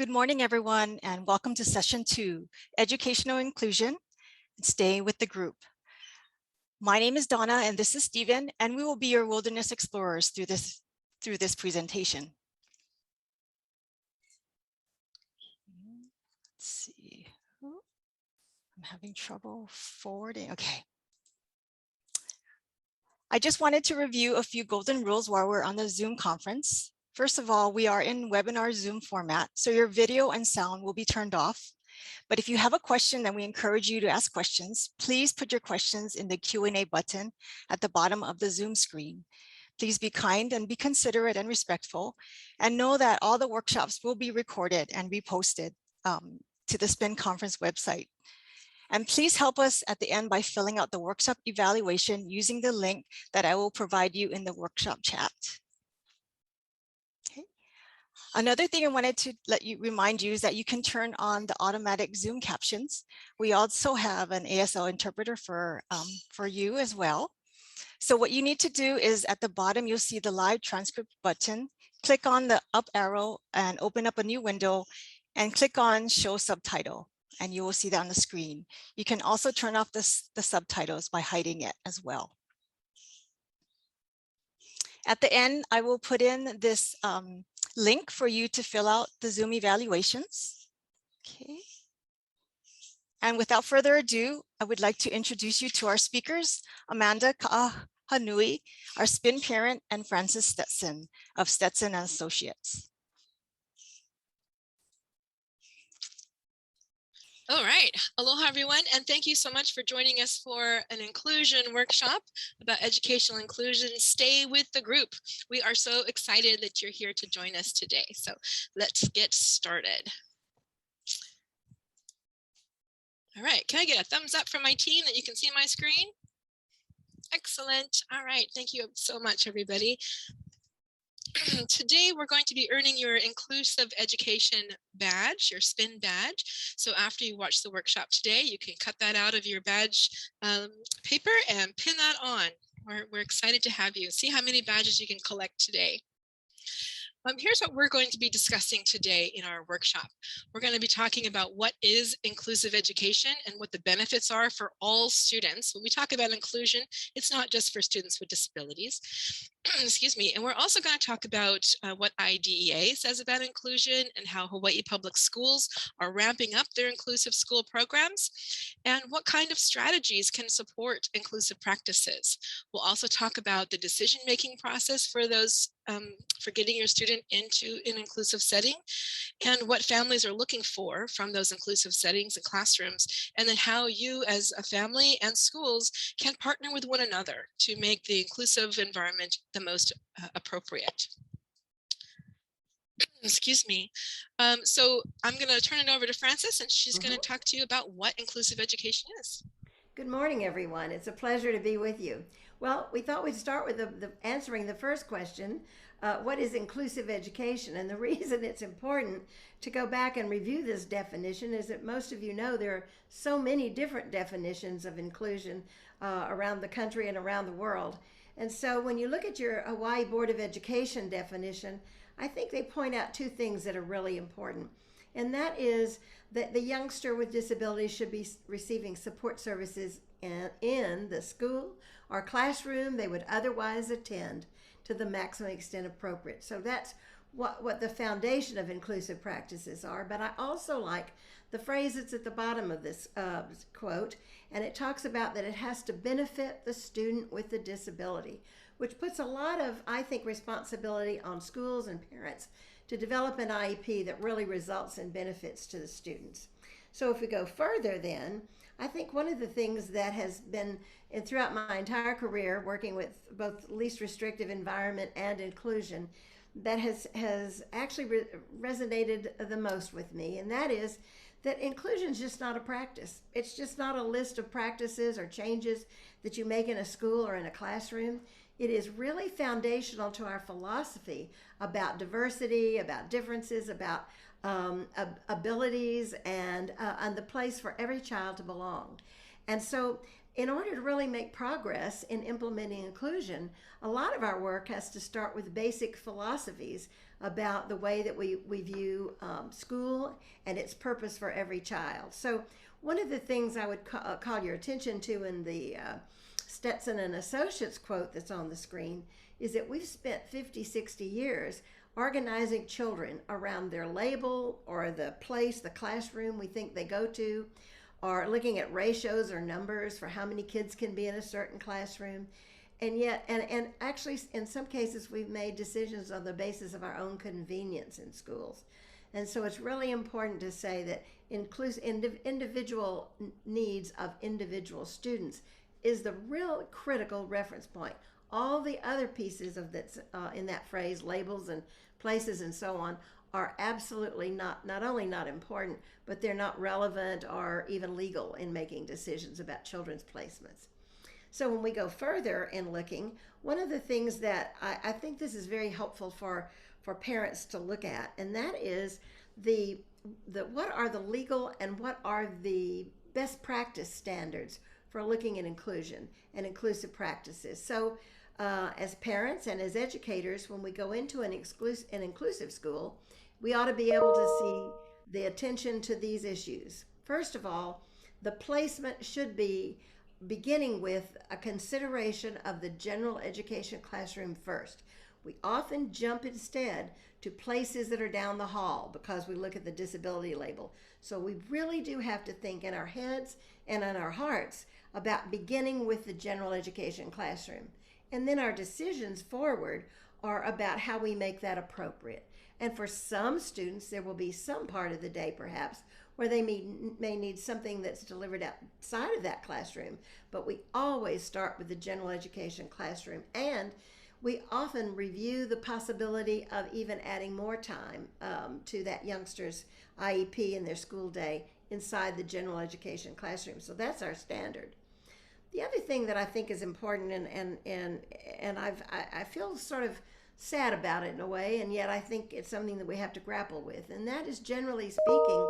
Good morning, everyone, and welcome to session 2, Educational Inclusion and Staying with the Group. My name is Donna, and this is Stephen, and we will be your wilderness explorers through this presentation. Let's see. I'm having trouble forwarding. Okay. I just wanted to review a few golden rules while we're on the Zoom conference. First of all, we are in webinar Zoom format, so your video and sound will be turned off. But if you have a question, then we encourage you to ask questions. Please put your questions in the Q&A button at the bottom of the Zoom screen. Please be kind and be considerate and respectful, and know that all the workshops will be recorded and reposted to the SPIN conference website. And please help us at the end by filling out the workshop evaluation using the link that I will provide you in the workshop chat. Okay. Another thing I wanted to remind you is that you can turn on the automatic Zoom captions. We also have an ASL interpreter for you as well. So what you need to do is at the bottom, you'll see the live transcript button. Click on the up arrow and open up a new window and click on show subtitle, and you will see that on the screen. You can also turn off the subtitles by hiding it as well. At the end, I will put in this link for you to fill out the Zoom evaluations. Okay. And without further ado, I would like to introduce you to our speakers, Amanda Ka'ahanui, our SPIN parent, and Francis Stetson of Stetson and Associates. All right. Aloha, everyone, and thank you so much for joining us for an inclusion workshop about educational inclusion. Stay with the group. We are so excited that you're here to join us today. So let's get started. All right. Can I get a thumbs up from my team that you can see my screen? Excellent. All right. Thank you so much, everybody. Today, we're going to be earning your Inclusive Education badge, your SPIN badge. So after you watch the workshop today, you can cut that out of your badge paper and pin that on. We're excited to have you. See how many badges you can collect today. Here's what we're going to be discussing today in our workshop. We're going to be talking about what is inclusive education and what the benefits are for all students. When we talk about inclusion, it's not just for students with disabilities. Excuse me. And we're also going to talk about what IDEA says about inclusion and how Hawaii Public Schools are ramping up their inclusive school programs and what kind of strategies can support inclusive practices. We'll also talk about the decision-making process for those for getting your student into an inclusive setting and what families are looking for from those inclusive settings and classrooms, and then how you as a family and schools can partner with one another to make the inclusive environment the most appropriate. Excuse me. So I'm going to turn it over to Frances, and she's going to talk to you about what inclusive education is. Good morning, everyone. It's a pleasure to be with you. Well, we thought we'd start with answering the first question, what is inclusive education? And the reason it's important to go back and review this definition is that most of you know there are so many different definitions of inclusion around the country and around the world. And so when you look at your Hawaii Board of Education definition, I think they point out two things that are really important. And that is that the youngster with disabilities should be receiving support services in the school or classroom they would otherwise attend to the maximum extent appropriate. So that's what the foundation of inclusive practices are. But I also like the phrase that's at the bottom of this quote, and it talks about that it has to benefit the student with the disability, which puts a lot of, I think, responsibility on schools and parents to develop an IEP that really results in benefits to the students. So if we go further then, I think one of the things that has been throughout my entire career working with both least restrictive environment and inclusion that has actually resonated the most with me, and that is that inclusion is just not a practice. It's just not a list of practices or changes that you make in a school or in a classroom. It is really foundational to our philosophy about diversity, about differences, about abilities, and the place for every child to belong. And so in order to really make progress in implementing inclusion, a lot of our work has to start with basic philosophies about the way that we view school and its purpose for every child. So one of the things I would call your attention to in the Stetson and Associates quote that's on the screen is that we've spent 50, 60 years organizing children around their label or the place, the classroom we think they go to, or looking at ratios or numbers for how many kids can be in a certain classroom. And yet, and actually in some cases, we've made decisions on the basis of our own convenience in schools. And so it's really important to say that individual needs of individual students is the real critical reference point. All the other pieces of that in that phrase, labels and places and so on, are absolutely not only not important, but they're not relevant or even legal in making decisions about children's placements. So when we go further in looking, one of the things that I think this is very helpful for parents to look at, and that is the what are the legal and what are the best practice standards for looking at inclusion and inclusive practices. So as parents and as educators, when we go into an inclusive school, we ought to be able to see the attention to these issues. First of all, the placement should be beginning with a consideration of the general education classroom first. We often jump instead to places that are down the hall because we look at the disability label. So we really do have to think in our heads and in our hearts about beginning with the general education classroom. And then our decisions forward are about how we make that appropriate. And for some students, there will be some part of the day perhaps where they may need something that's delivered outside of that classroom. But we always start with the general education classroom. And we often review the possibility of even adding more time to that youngster's IEP in their school day inside the general education classroom. So that's our standard. The other thing that I think is important, and I feel sort of sad about it in a way, and yet I think it's something that we have to grapple with, and that is, generally speaking,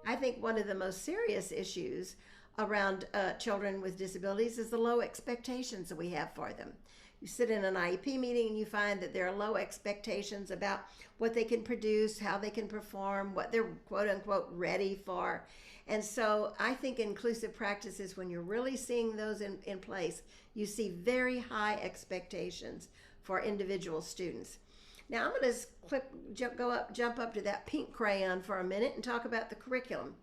I think one of the most serious issues around children with disabilities is the low expectations that we have for them. You sit in an IEP meeting and you find that there are low expectations about what they can produce, how they can perform, what they're quote unquote ready for. And so I think inclusive practices, when you're really seeing those in place, you see very high expectations for individual students. Now I'm going to jump up to that pink crayon for a minute and talk about the curriculum.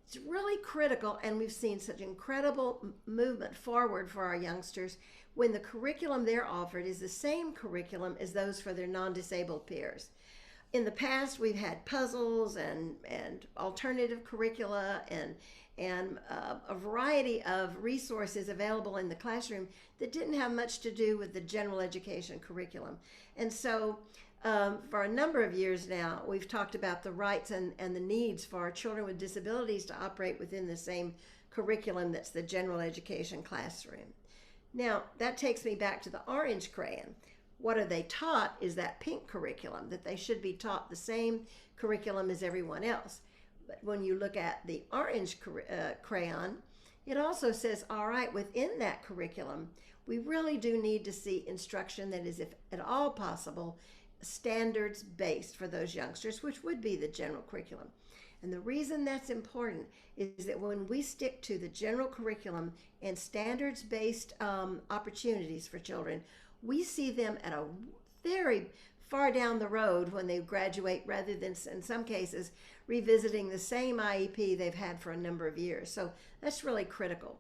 It's really critical, and we've seen such incredible movement forward for our youngsters when the curriculum they're offered is the same curriculum as those for their non-disabled peers. In the past, we've had puzzles and alternative curricula and a variety of resources available in the classroom that didn't have much to do with the general education curriculum. And so for a number of years now, we've talked about the rights and the needs for our children with disabilities to operate within the same curriculum that's the general education classroom. Now, that takes me back to the orange crayon. What are they taught is that pink curriculum, that they should be taught the same curriculum as everyone else. But when you look at the orange crayon, it also says, all right, within that curriculum, we really do need to see instruction that is, if at all possible, standards-based for those youngsters, which would be the general curriculum. And the reason that's important is that when we stick to the general curriculum and standards-based opportunities for children, we see them at a very far down the road when they graduate, rather than, in some cases, revisiting the same IEP they've had for a number of years. So that's really critical.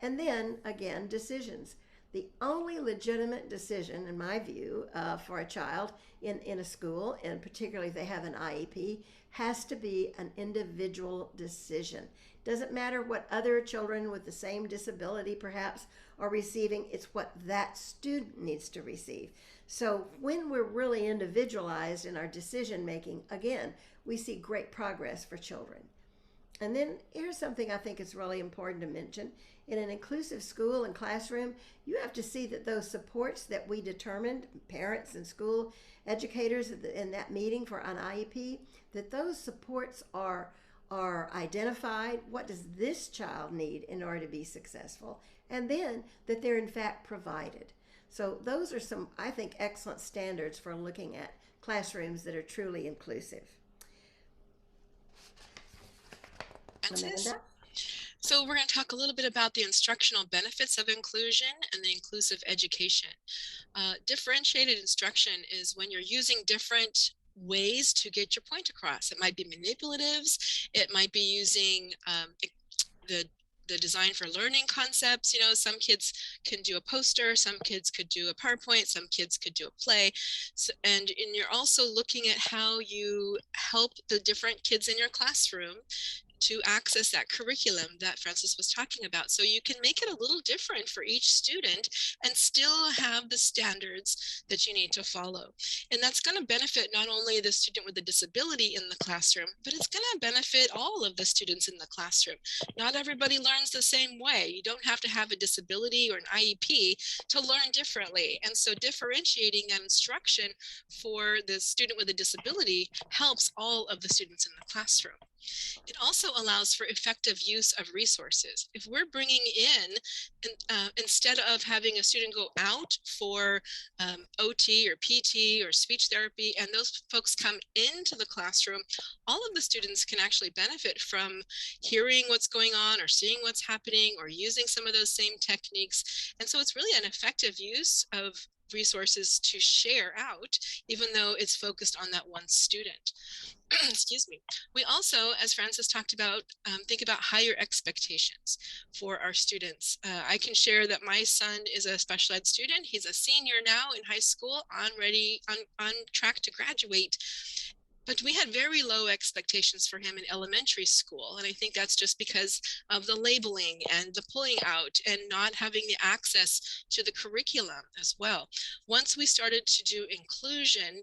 And then, again, decisions. The only legitimate decision, in my view, for a child in a school, and particularly if they have an IEP, has to be an individual decision. Doesn't matter what other children with the same disability perhaps are receiving, it's what that student needs to receive. So when we're really individualized in our decision making, again, we see great progress for children. And then here's something I think is really important to mention. In an inclusive school and classroom, you have to see that those supports that we determined, parents and school educators in that meeting for an IEP, that those supports are are identified. What does this child need in order to be successful? And then that they're in fact provided. So those are some, I think, excellent standards for looking at classrooms that are truly inclusive. Amanda? So we're going to talk a little bit about the instructional benefits of inclusion and the inclusive education. Differentiated instruction is when you're using different ways to get your point across. It might be manipulatives, it might be using the design for learning concepts. You know, some kids can do a poster, some kids could do a PowerPoint, some kids could do a play. So, and you're also looking at how you help the different kids in your classroom to access that curriculum that Francis was talking about. So you can make it a little different for each student and still have the standards that you need to follow. And that's going to benefit not only the student with a disability in the classroom, but it's going to benefit all of the students in the classroom. Not everybody learns the same way. You don't have to have a disability or an IEP to learn differently. And so differentiating that instruction for the student with a disability helps all of the students in the classroom. It also allows for effective use of resources. If we're bringing in, instead of having a student go out for OT or PT or speech therapy, and those folks come into the classroom, all of the students can actually benefit from hearing what's going on or seeing what's happening or using some of those same techniques. And so it's really an effective use of resources to share out, even though it's focused on that one student. Excuse me. We also, as Francis talked about, think about higher expectations for our students. I can share that my son is a special ed student. He's a senior now in high school, on track to graduate. But we had very low expectations for him in elementary school. And I think that's just because of the labeling and the pulling out and not having the access to the curriculum as well. Once we started to do inclusion,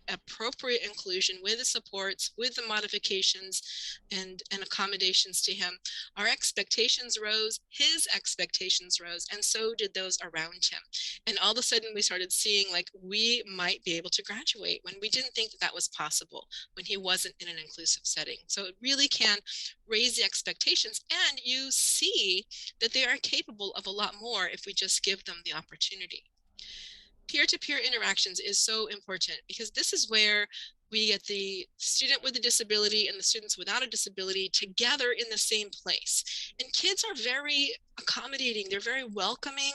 appropriate inclusion with the supports, with the modifications and accommodations to him, our expectations rose, his expectations rose, and so did those around him. And all of a sudden we started seeing like we might be able to graduate when we didn't think that that was possible when he wasn't in an inclusive setting. So it really can raise the expectations, and you see that they are capable of a lot more if we just give them the opportunity. Peer-to-peer interactions is so important because this is where we get the student with a disability and the students without a disability together in the same place. And kids are very accommodating. They're very welcoming.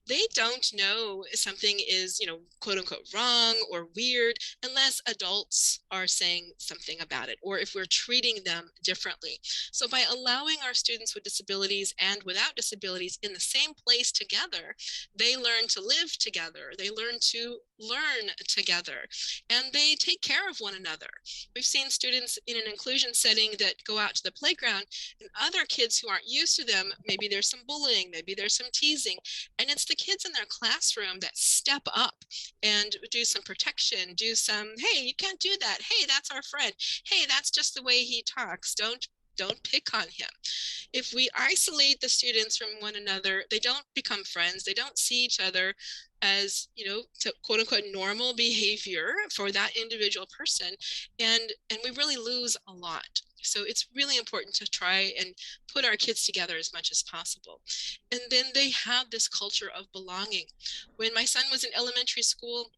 They don't know if something is, you know, quote unquote wrong or weird unless adults are saying something about it or if we're treating them differently. So by allowing our students with disabilities and without disabilities in the same place together, they learn to live together. They learn to learn together, and they take care of one another. We've seen students in an inclusion setting that go out to the playground and other kids who aren't used to them, maybe there's some bullying, maybe there's some teasing, and it's the kids in their classroom that step up and do some protection, do some, hey, you can't do that. Hey, that's our friend. Hey, that's just the way he talks. Don't pick on him. If we isolate the students from one another, they don't become friends. They don't see each other as, you know, to quote unquote normal behavior for that individual person. And we really lose a lot. So it's really important to try and put our kids together as much as possible. And then they have this culture of belonging. When my son was in elementary school,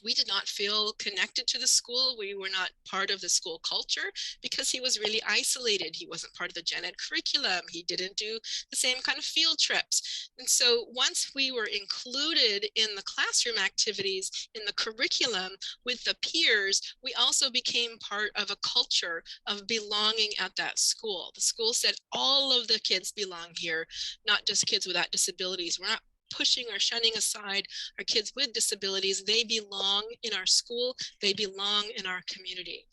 we did not feel connected to the school. We were not part of the school culture because he was really isolated. He wasn't part of the gen ed curriculum. He didn't do the same kind of field trips. And so once we were included in the classroom activities, in the curriculum with the peers, we also became part of a culture of belonging at that school. The school said all of the kids belong here, not just kids without disabilities. We're not pushing or shunning aside our kids with disabilities. They belong in our school, they belong in our community.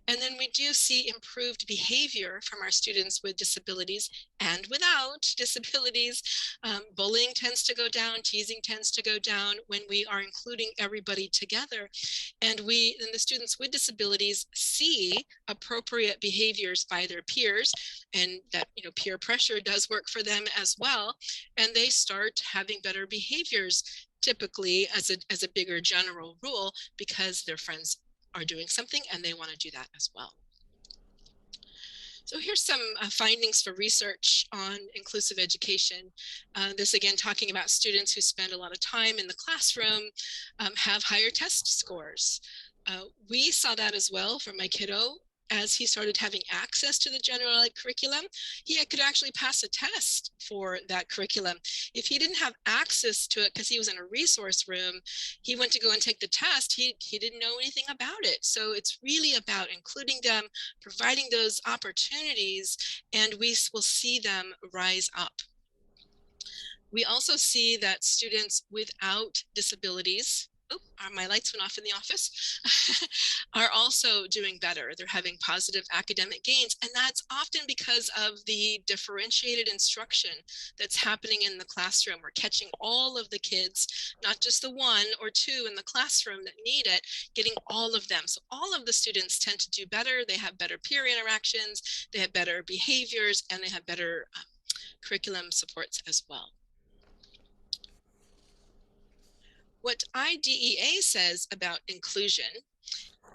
And then we do see improved behavior from our students with disabilities and without disabilities. Bullying tends to go down, teasing tends to go down when we are including everybody together. And the students with disabilities see appropriate behaviors by their peers, and that, you know, peer pressure does work for them as well. And they start having better behaviors, typically as a bigger general rule, because their friends are doing something and they want to do that as well. So here's some findings for research on inclusive education. This again talking about students who spend a lot of time in the classroom, have higher test scores. We saw that as well for my kiddo. As he started having access to the general ed curriculum, he could actually pass a test for that curriculum. If he didn't have access to it because he was in a resource room, he went to go and take the test, he didn't know anything about it. So it's really about including them, providing those opportunities, and we will see them rise up. We also see that students without disabilities, my lights went off in the office, are also doing better. They're having positive academic gains, and that's often because of the differentiated instruction that's happening in the classroom. We're catching all of the kids, not just the one or two in the classroom that need it, getting all of them. So all of the students tend to do better. They have better peer interactions, they have better behaviors, and they have better curriculum supports as well. What IDEA says about inclusion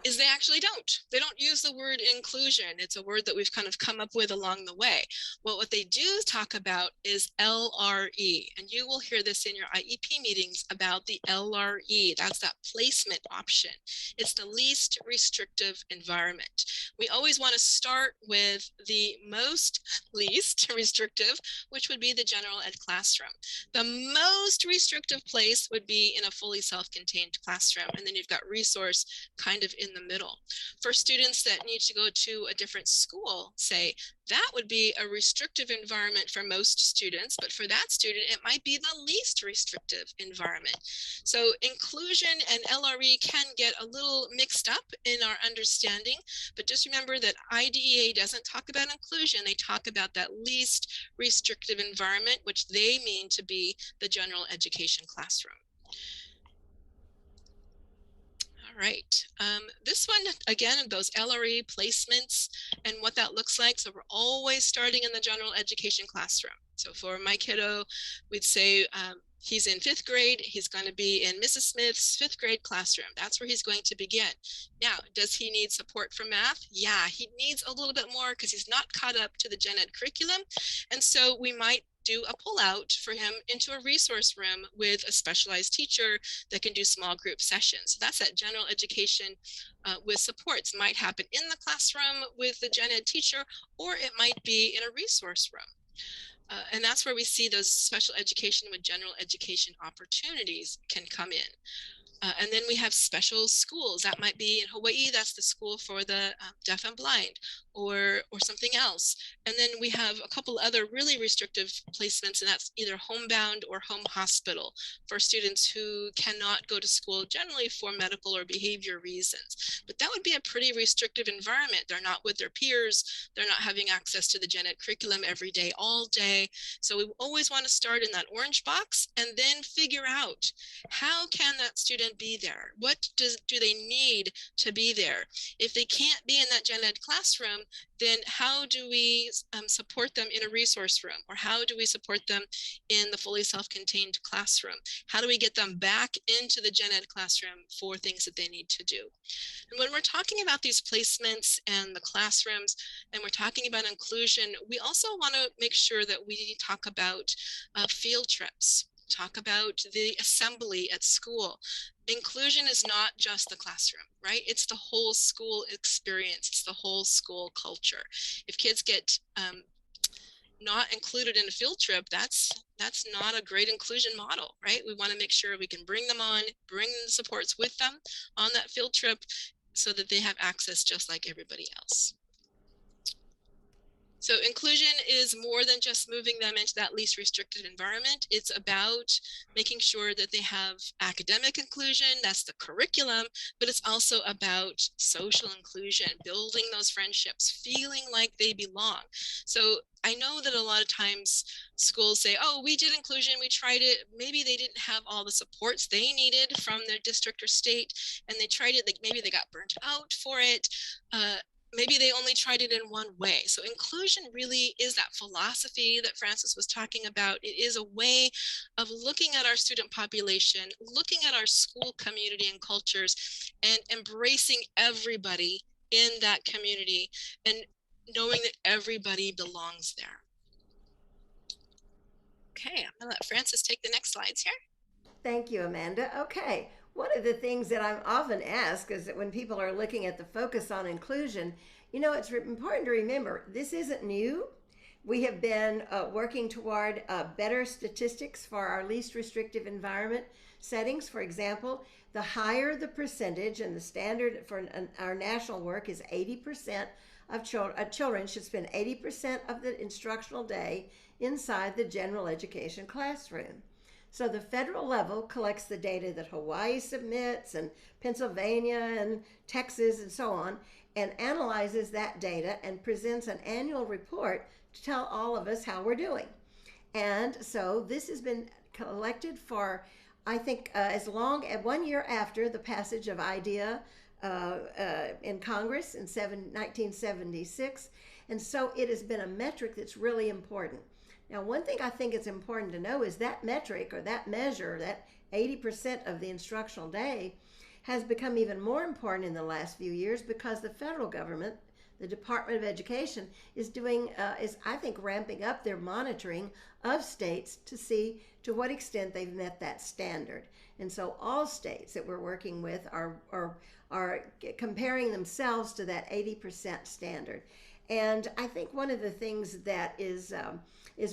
is they actually don't. They don't use the word inclusion. It's a word that we've kind of come up with along the way. Well, what they do talk about is LRE, and you will hear this in your IEP meetings about the LRE. That's that placement option. It's the least restrictive environment. We always want to start with the least restrictive, which would be the general ed classroom. The most restrictive place would be in a fully self-contained classroom, and then you've got resource kind of in the middle. For students that need to go to a different school, say, that would be a restrictive environment for most students, but for that student, it might be the least restrictive environment. So inclusion and LRE can get a little mixed up in our understanding, but just remember that IDEA doesn't talk about inclusion. They talk about that least restrictive environment, which they mean to be the general education classroom. Right. This one, again, those LRE placements and what that looks like. So we're always starting in the general education classroom. So for my kiddo, we'd say he's in 5th grade. He's going to be in Mrs. Smith's 5th grade classroom. That's where he's going to begin. Now, does he need support for math? Yeah, he needs a little bit more because he's not caught up to the gen ed curriculum. And so we might do a pull out for him into a resource room with a specialized teacher that can do small group sessions. So that's that general education with supports. Might happen in the classroom with the gen ed teacher, or it might be in a resource room. And that's where we see those special education with general education opportunities can come in. And then we have special schools. That might be in Hawaii, that's the school for the deaf and blind, or something else. And then we have a couple other really restrictive placements, and that's either homebound or home hospital for students who cannot go to school generally for medical or behavior reasons. But that would be a pretty restrictive environment. They're not with their peers. They're not having access to the gen ed curriculum every day, all day. So we always want to start in that orange box and then figure out how can that student be there? What do they need to be there? If they can't be in that gen ed classroom, then how do we support them in a resource room? Or how do we support them in the fully self-contained classroom? How do we get them back into the gen ed classroom for things that they need to do? And when we're talking about these placements and the classrooms, and we're talking about inclusion, we also want to make sure that we talk about field trips. Talk about the assembly at school. Inclusion is not just the classroom, right? It's the whole school experience. It's the whole school culture. If kids get not included in a field trip, that's not a great inclusion model, right? We want to make sure we can bring them on, bring the supports with them on that field trip so that they have access just like everybody else. So inclusion is more than just moving them into that least restricted environment. It's about making sure that they have academic inclusion, that's the curriculum, but it's also about social inclusion, building those friendships, feeling like they belong. So I know that a lot of times schools say, oh, we did inclusion, we tried it. Maybe they didn't have all the supports they needed from their district or state, and they tried it, like maybe they got burnt out for it. Maybe they only tried it in one way. So inclusion really is that philosophy that Francis was talking about. It is a way of looking at our student population, looking at our school community and cultures, and embracing everybody in that community, and knowing that everybody belongs there. Okay, I'm gonna let Frances take the next slides here. Thank you, Amanda. Okay, one of the things that I'm often asked is that when people are looking at the focus on inclusion, it's important to remember this isn't new. We have been working toward better statistics for our least restrictive environment settings. For example, the higher the percentage, and the standard for our national work is 80% of children should spend 80% of the instructional day inside the general education classroom. So the federal level collects the data that Hawaii submits, and Pennsylvania and Texas and so on, and analyzes that data and presents an annual report to tell all of us how we're doing. And so this has been collected for, I think, as long as 1 year after the passage of IDEA in Congress in 1976. And so it has been a metric that's really important. Now, one thing I think it's important to know is that metric, or that measure, that 80% of the instructional day, has become even more important in the last few years because the federal government, the Department of Education, is I think, ramping up their monitoring of states to see to what extent they've met that standard. And so all states that we're working with are comparing themselves to that 80% standard. And I think one of the things that is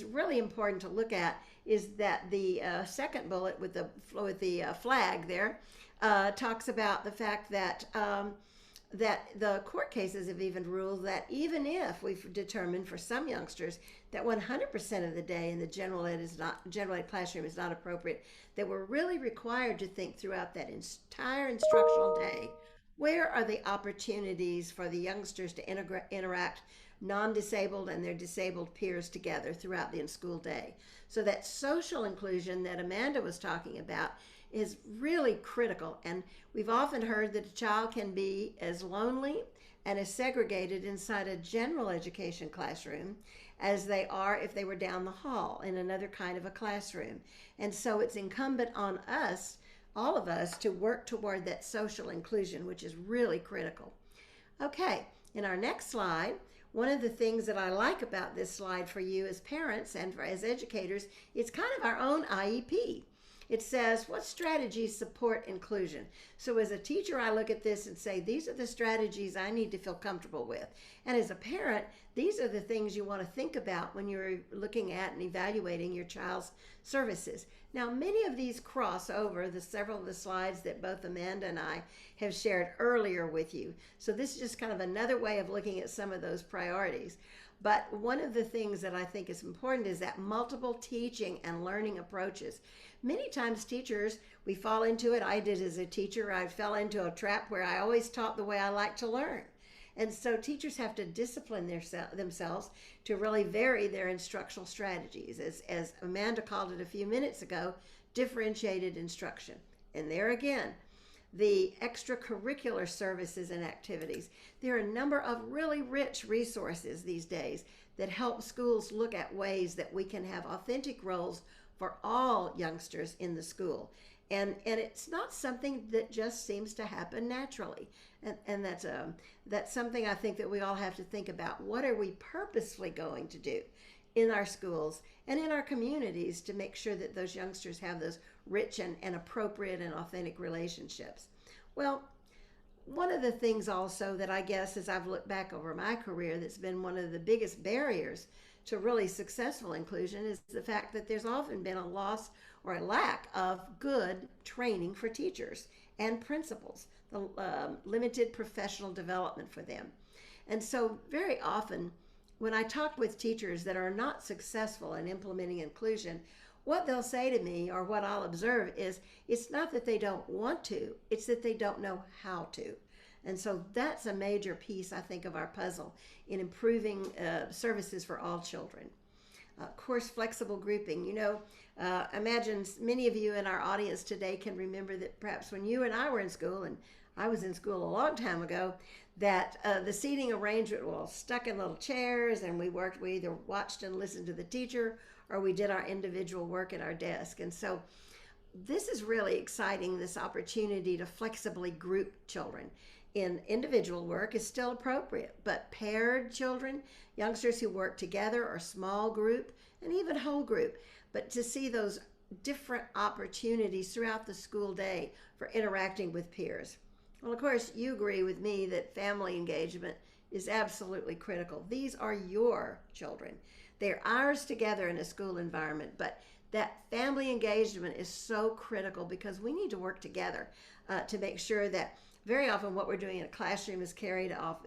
really important to look at is that the second bullet with the flag there talks about the fact that that the court cases have even ruled that even if we've determined for some youngsters that 100% of the day in the general ed classroom is not appropriate, that we're really required to think throughout that entire instructional day, where are the opportunities for the youngsters to interact non-disabled and their disabled peers together throughout the in-school day. So that social inclusion that Amanda was talking about is really critical. And we've often heard that a child can be as lonely and as segregated inside a general education classroom as they are if they were down the hall in another kind of a classroom. And so it's incumbent on us, all of us, to work toward that social inclusion, which is really critical. Okay, in our next slide, one of the things that I like about this slide for you as parents and as educators, it's kind of our own IEP. It says, what strategies support inclusion? So as a teacher, I look at this and say, these are the strategies I need to feel comfortable with. And as a parent, these are the things you want to think about when you're looking at and evaluating your child's services. Now, many of these cross over several of the slides that both Amanda and I have shared earlier with you. So this is just kind of another way of looking at some of those priorities. But one of the things that I think is important is that multiple teaching and learning approaches. Many times teachers, we fall into it. I did as a teacher. I fell into a trap where I always taught the way I like to learn. And so teachers have to discipline themselves to really vary their instructional strategies. As Amanda called it a few minutes ago, differentiated instruction. And there again, the extracurricular services and activities. There are a number of really rich resources these days that help schools look at ways that we can have authentic roles for all youngsters in the school. And it's not something that just seems to happen naturally. And that's something I think that we all have to think about. What are we purposefully going to do in our schools and in our communities to make sure that those youngsters have those rich and appropriate and authentic relationships? Well, one of the things also that I guess as I've looked back over my career that's been one of the biggest barriers to really successful inclusion is the fact that there's often been a loss or a lack of good training for teachers and principals, the limited professional development for them. And so very often when I talk with teachers that are not successful in implementing inclusion, what they'll say to me, or what I'll observe, is it's not that they don't want to, it's that they don't know how to. And so that's a major piece, I think, of our puzzle in improving services for all children. Of course, flexible grouping. Imagine many of you in our audience today can remember that perhaps when you and I were in school, and I was in school a long time ago, that the seating arrangement was stuck in little chairs, and we either watched and listened to the teacher, or we did our individual work at our desk. And so this is really exciting, this opportunity to flexibly group children. in individual work is still appropriate, but paired children, youngsters who work together or small group, and even whole group, but to see those different opportunities throughout the school day for interacting with peers. Well, of course, you agree with me that family engagement is absolutely critical. These are your children. They're ours together in a school environment, but that family engagement is so critical because we need to work together to make sure that very often what we're doing in a classroom is carried off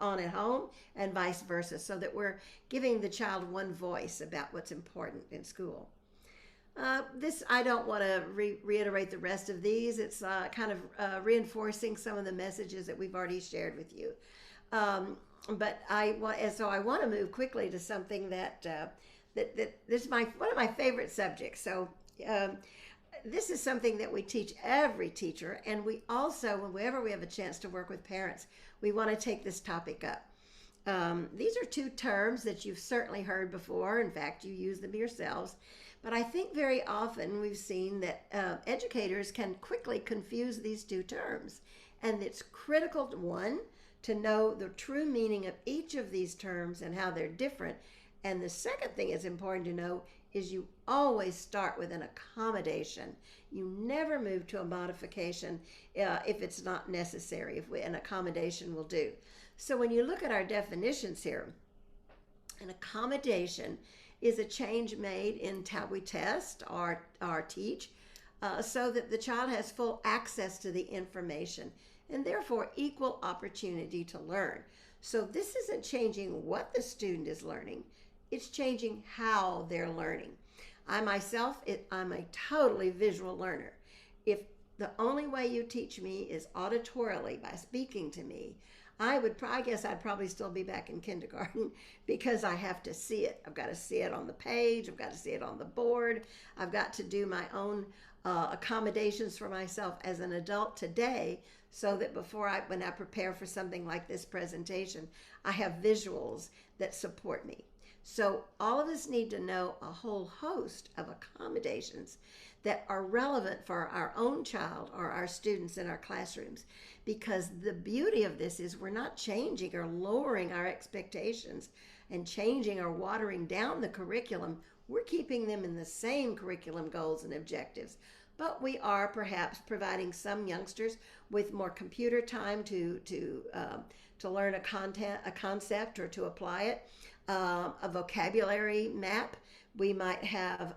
on at home and vice versa, so that we're giving the child one voice about what's important in school. I don't want to reiterate the rest of these. It's kind of reinforcing some of the messages that we've already shared with you. But I want to move quickly to something that this is one of my favorite subjects. So this is something that we teach every teacher, and we also, whenever we have a chance to work with parents, we want to take this topic up. These are two terms that you've certainly heard before. In fact, you use them yourselves. But I think very often we've seen that educators can quickly confuse these two terms. And it's critical, one, to know the true meaning of each of these terms and how they're different. And the second thing is important to know is you always start with an accommodation. You never move to a modification if it's not necessary, if an accommodation will do. So when you look at our definitions here, an accommodation is a change made in how we test or teach so that the child has full access to the information and therefore equal opportunity to learn. So this isn't changing what the student is learning, it's changing how they're learning. I myself, I'm a totally visual learner. If the only way you teach me is auditorily by speaking to me, I guess I'd probably still be back in kindergarten because I have to see it. I've got to see it on the page. I've got to see it on the board. I've got to do my own accommodations for myself as an adult today so that when I prepare for something like this presentation, I have visuals that support me. So all of us need to know a whole host of accommodations that are relevant for our own child or our students in our classrooms. Because the beauty of this is we're not changing or lowering our expectations and changing or watering down the curriculum. We're keeping them in the same curriculum goals and objectives. But we are perhaps providing some youngsters with more computer time to learn a concept or to apply it. A vocabulary map. We might have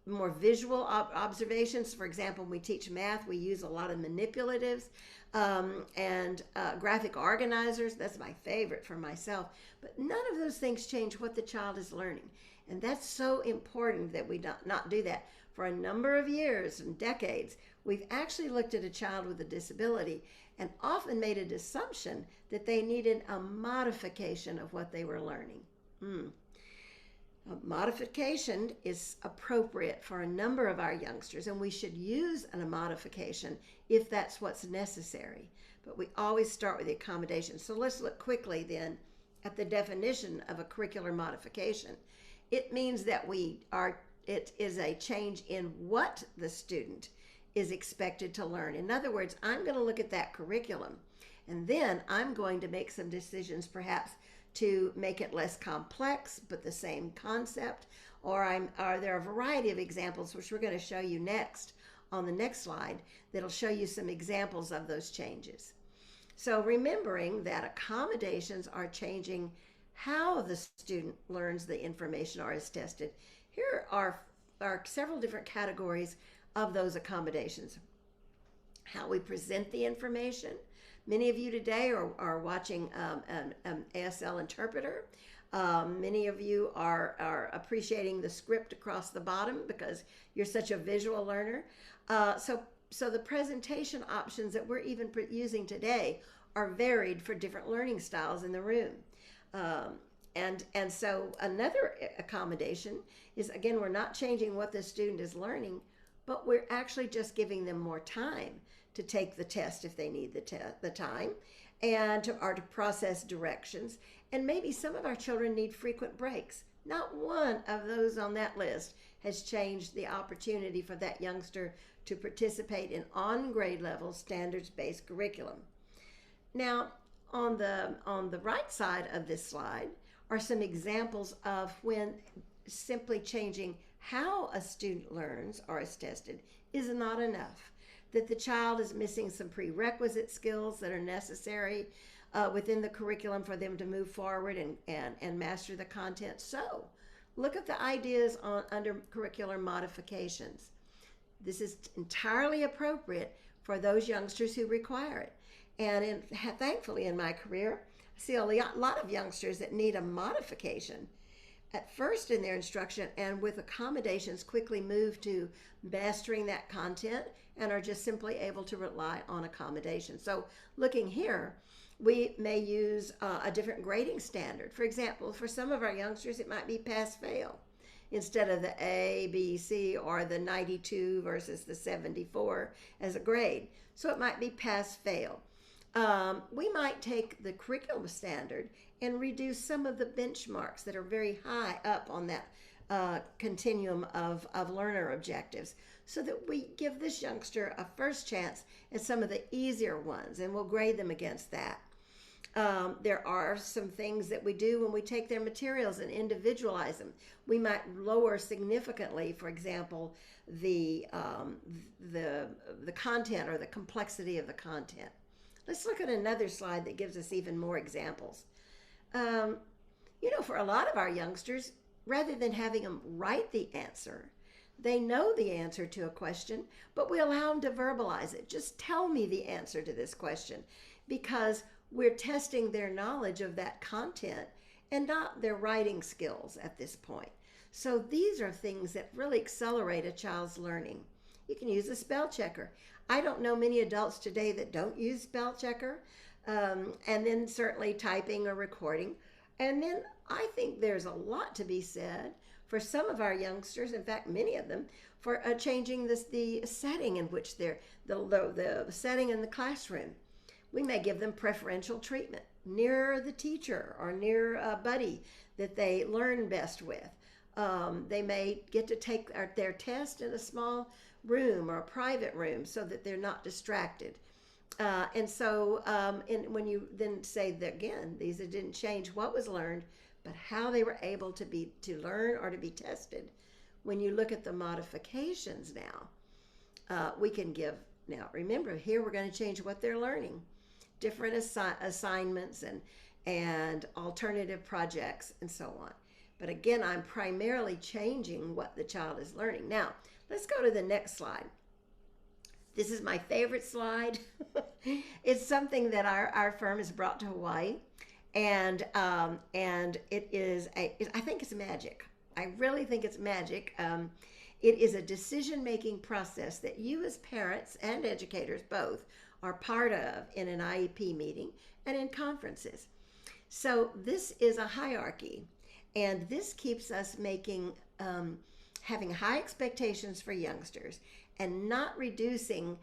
more visual observations. For example, when we teach math, we use a lot of manipulatives and graphic organizers. That's my favorite for myself. But none of those things change what the child is learning. And that's so important that we not do that. For a number of years and decades, we've actually looked at a child with a disability and often made an assumption that they needed a modification of what they were learning. A modification is appropriate for a number of our youngsters, and we should use a modification if that's what's necessary. But we always start with the accommodation. So let's look quickly then at the definition of a curricular modification. It means that it is a change in what the student is expected to learn. In other words, I'm going to look at that curriculum, and then I'm going to make some decisions perhaps to make it less complex but the same concept, or there are a variety of examples which we're going to show you next on the next slide that'll show you some examples of those changes. So remembering that accommodations are changing how the student learns the information or is tested. Here are several different categories of those accommodations. How we present the information. Many of you today are watching an ASL interpreter. Many of you are appreciating the script across the bottom because you're such a visual learner. So the presentation options that we're even using today are varied for different learning styles in the room. And so another accommodation is, again, we're not changing what the student is learning, but we're actually just giving them more time to take the test if they need the time, and to process directions. And maybe some of our children need frequent breaks. Not one of those on that list has changed the opportunity for that youngster to participate in on-grade level standards-based curriculum. Now, on the right side of this slide are some examples of when simply changing how a student learns or is tested is not enough, that the child is missing some prerequisite skills that are necessary within the curriculum for them to move forward and master the content. So look at the ideas under curricular modifications. This is entirely appropriate for those youngsters who require it. And thankfully in my career, I see a lot of youngsters that need a modification at first in their instruction, and with accommodations quickly move to mastering that content and are just simply able to rely on accommodation. So looking here, we may use a different grading standard. For example, for some of our youngsters, it might be pass-fail instead of the A, B, C, or the 92 versus the 74 as a grade. So it might be pass-fail. We might take the curriculum standard and reduce some of the benchmarks that are very high up on that continuum of learner objectives, so that we give this youngster a first chance at some of the easier ones, and we'll grade them against that. There are some things that we do when we take their materials and individualize them. We might lower significantly, for example, the content or the complexity of the content. Let's look at another slide that gives us even more examples. For a lot of our youngsters, rather than having them write the answer, they know the answer to a question, but we allow them to verbalize it. Just tell me the answer to this question, because we're testing their knowledge of that content and not their writing skills at this point. So these are things that really accelerate a child's learning. You can use a spell checker. I don't know many adults today that don't use spell checker, and then certainly typing or recording. And then I think there's a lot to be said for some of our youngsters, in fact, many of them, for changing the setting in which they're, the setting in the classroom. We may give them preferential treatment near the teacher or near a buddy that they learn best with. They may get to take their test in a small room or a private room so that they're not distracted. When you then say that, again, these didn't change what was learned, but how they were able to learn or to be tested. When you look at the modifications now, we can give, now remember here we're going to change what they're learning, different assignments and alternative projects and so on. But again, I'm primarily changing what the child is learning. Now, let's go to the next slide. This is my favorite slide. It's something that our firm has brought to Hawaii, and it is I think it's magic. I really think it's magic. It is a decision-making process that you as parents and educators both are part of in an IEP meeting and in conferences. So this is a hierarchy, and this keeps us having high expectations for youngsters and not reducing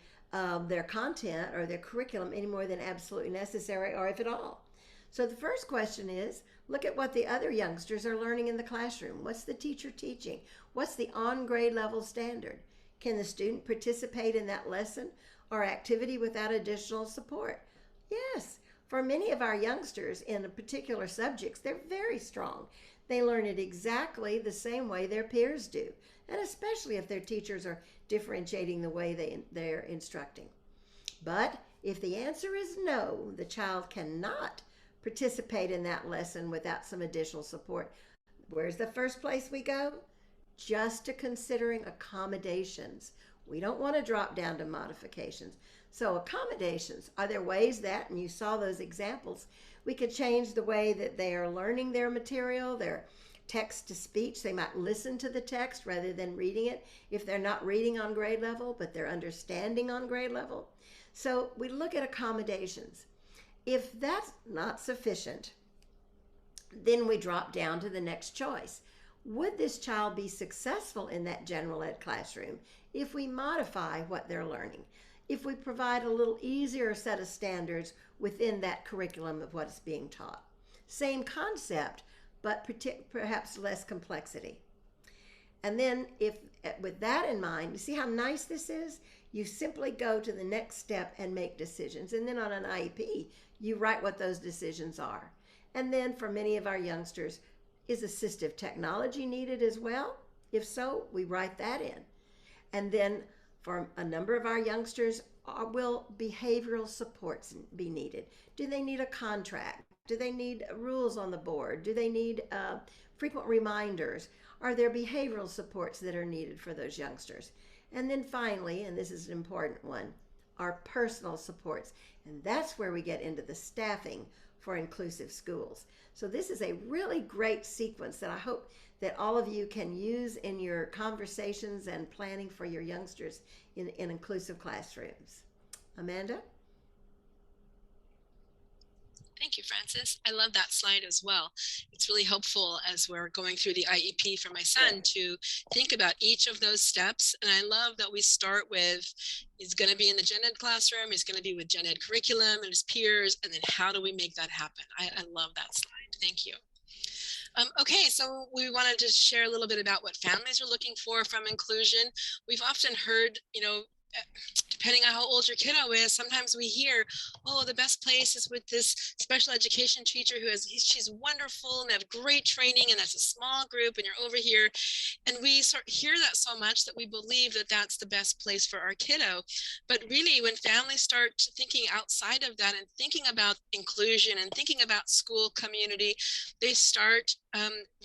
their content or their curriculum any more than absolutely necessary, or if at all. So the first question is, look at what the other youngsters are learning in the classroom. What's the teacher teaching? What's the on-grade level standard? Can the student participate in that lesson or activity without additional support? Yes. For many of our youngsters in particular subjects, they're very strong. They learn it exactly the same way their peers do, and especially if their teachers are differentiating the way they're instructing. But if the answer is no, the child cannot participate in that lesson without some additional support, where's the first place we go? Just to considering accommodations. We don't want to drop down to modifications. So accommodations, are there ways that, and you saw those examples, we could change the way that they are learning their material, their text to speech. They might listen to the text rather than reading it if they're not reading on grade level, but they're understanding on grade level. So we look at accommodations. If that's not sufficient, then we drop down to the next choice. Would this child be successful in that general ed classroom if we modify what they're learning? If we provide a little easier set of standards within that curriculum of what is being taught? Same concept, but perhaps less complexity. And then if with that in mind, you see how nice this is? You simply go to the next step and make decisions. And then on an IEP, you write what those decisions are. And then for many of our youngsters, is assistive technology needed as well? If so, we write that in. And then for a number of our youngsters, will behavioral supports be needed? Do they need a contract? Do they need rules on the board? Do they need frequent reminders? Are there behavioral supports that are needed for those youngsters? And then finally, and this is an important one, are personal supports. And that's where we get into the staffing for inclusive schools. So this is a really great sequence that I hope that all of you can use in your conversations and planning for your youngsters in inclusive classrooms. Amanda? Thank you, Frances. I love that slide as well. It's really helpful as we're going through the IEP for my son to think about each of those steps. And I love that we start with, he's going to be in the gen ed classroom, he's going to be with gen ed curriculum and his peers, and then how do we make that happen? I love that slide. Thank you. Okay, so we wanted to share a little bit about what families are looking for from inclusion. We've often heard, depending on how old your kiddo is, sometimes we hear, oh, the best place is with this special education teacher she's wonderful and they have great training and that's a small group and you're over here. And we hear that so much that we believe that that's the best place for our kiddo. But really, when families start thinking outside of that and thinking about inclusion and thinking about school community, they start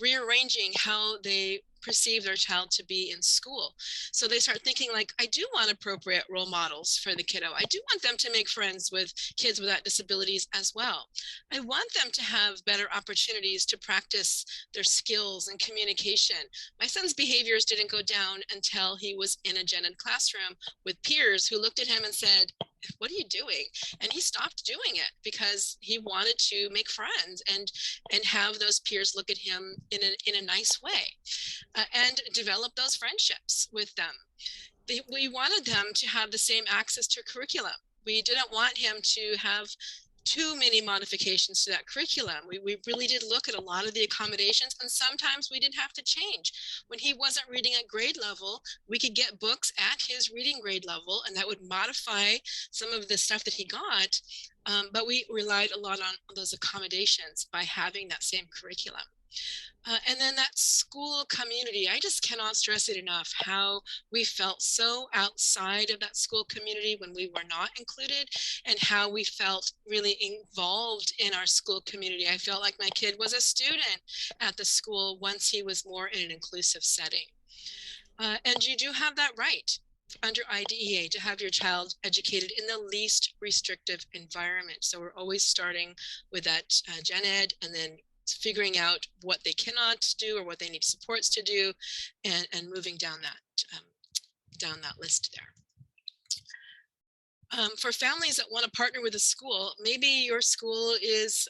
rearranging how they perceive their child to be in school. So they start thinking like, I do want appropriate role models for the kiddo. I do want them to make friends with kids without disabilities as well. I want them to have better opportunities to practice their skills and communication. My son's behaviors didn't go down until he was in a gen ed classroom with peers who looked at him and said, what are you doing? And he stopped doing it because he wanted to make friends and have those peers look at him in a nice way. And develop those friendships with them. We wanted them to have the same access to curriculum. We didn't want him to have too many modifications to that curriculum. We really did look at a lot of the accommodations, and sometimes we did have to change. When he wasn't reading at grade level, we could get books at his reading grade level, and that would modify some of the stuff that he got. But we relied a lot on those accommodations by having that same curriculum. And then that school community, I just cannot stress it enough how we felt so outside of that school community when we were not included, and how we felt really involved in our school community. I felt like my kid was a student at the school once he was more in an inclusive setting. And you do have that right under IDEA to have your child educated in the least restrictive environment. So we're always starting with that gen ed and then figuring out what they cannot do or what they need supports to do, and moving down that list there. For families that want to partner with a school, maybe your school is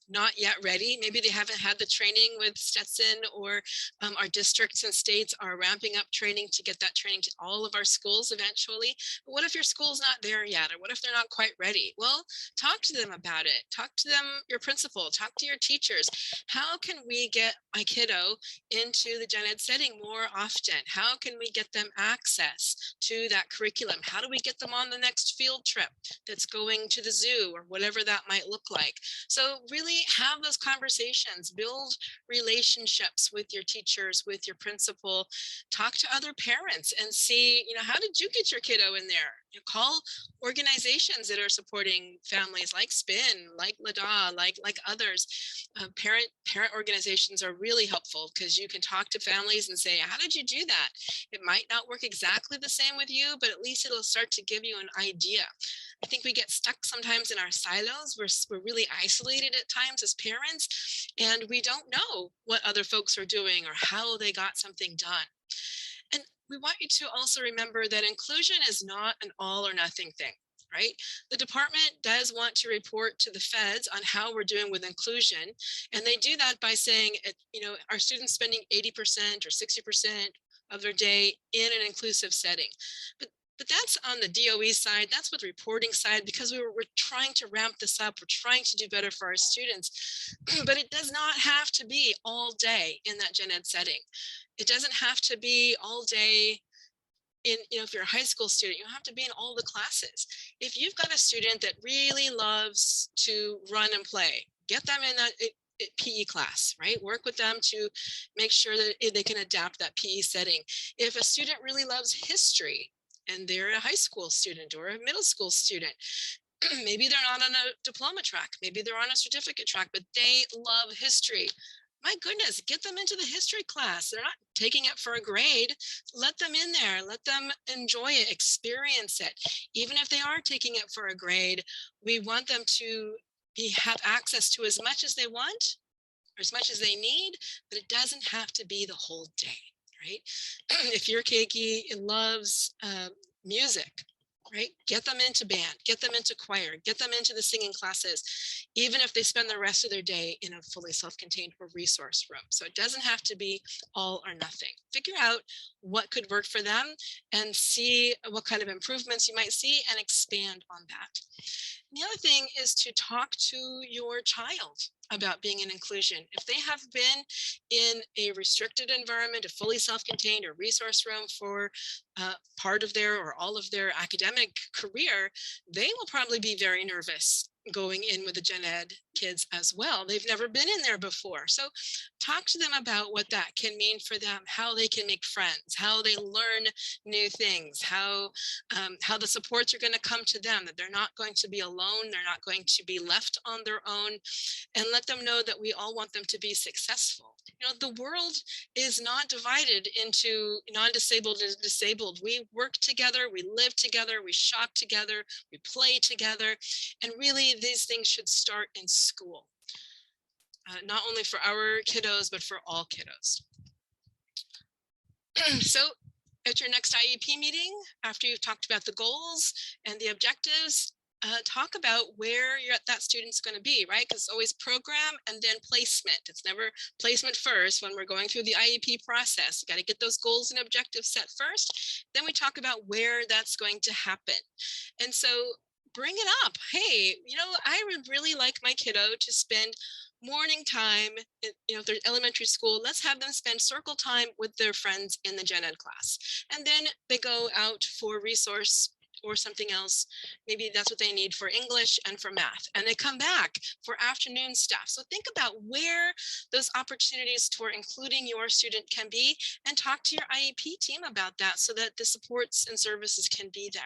not yet ready. Maybe they haven't had the training with Stetson, or our districts and states are ramping up training to get that training to all of our schools eventually. But what if your school's not there yet? Or what if they're not quite ready? Well, talk to them about it. Talk to them, your principal, talk to your teachers. How can we get my kiddo into the gen ed setting more often? How can we get them access to that curriculum? How do we get them on the next field trip that's going to the zoo or whatever that might look like? So really have those conversations, build relationships with your teachers, with your principal, talk to other parents and see, how did you get your kiddo in there? Call organizations that are supporting families like SPIN, like LADA, like others. Parent organizations are really helpful because you can talk to families and say, how did you do that? It might not work exactly the same with you, but at least it'll start to give you an idea. I think we get stuck sometimes in our silos. We're really isolated at times as parents, and we don't know what other folks are doing or how they got something done. And we want you to also remember that inclusion is not an all or nothing thing, right? The department does want to report to the feds on how we're doing with inclusion. And they do that by saying, are students spending 80% or 60% of their day in an inclusive setting? But But that's on the DOE side, that's with reporting side, because we're trying to ramp this up, we're trying to do better for our students. But it does not have to be all day in that gen ed setting. It doesn't have to be all day in, if you're a high school student, you don't have to be in all the classes. If you've got a student that really loves to run and play, get them in that PE class, right? Work with them to make sure that they can adapt that PE setting. If a student really loves history and they're a high school student or a middle school student, maybe they're not on a diploma track, maybe they're on a certificate track, but they love history. My goodness, get them into the history class. They're not taking it for a grade. Let them in there, let them enjoy it, experience it. Even if they are taking it for a grade, we want them to have access to as much as they want or as much as they need, but it doesn't have to be the whole day, right? If your Keiki loves music, right? Get them into band, get them into choir, get them into the singing classes, even if they spend the rest of their day in a fully self-contained or resource room. So it doesn't have to be all or nothing. Figure out what could work for them and see what kind of improvements you might see and expand on that. The other thing is to talk to your child about being in inclusion. If they have been in a restricted environment, a fully self-contained or resource room for part of their or all of their academic career, they will probably be very nervous going in with the gen ed kids as well. They've never been in there before. So talk to them about what that can mean for them, how they can make friends, how they learn new things, how the supports are going to come to them, that they're not going to be alone, they're not going to be left on their own, and let them know that we all want them to be successful. The world is not divided into non-disabled and disabled. We work together, we live together, we shop together, we play together, and really these things should start in school, not only for our kiddos, but for all kiddos. So at your next IEP meeting, after you've talked about the goals and the objectives, talk about where that student's going to be, right? Because it's always program and then placement. It's never placement first when we're going through the IEP process. You got to get those goals and objectives set first. Then we talk about where that's going to happen. And so bring it up. Hey, I would really like my kiddo to spend morning time, if they're elementary school, let's have them spend circle time with their friends in the gen ed class. And then they go out for resource or something else. Maybe that's what they need for English and for math. And they come back for afternoon stuff. So think about where those opportunities for including your student can be and talk to your IEP team about that so that the supports and services can be there.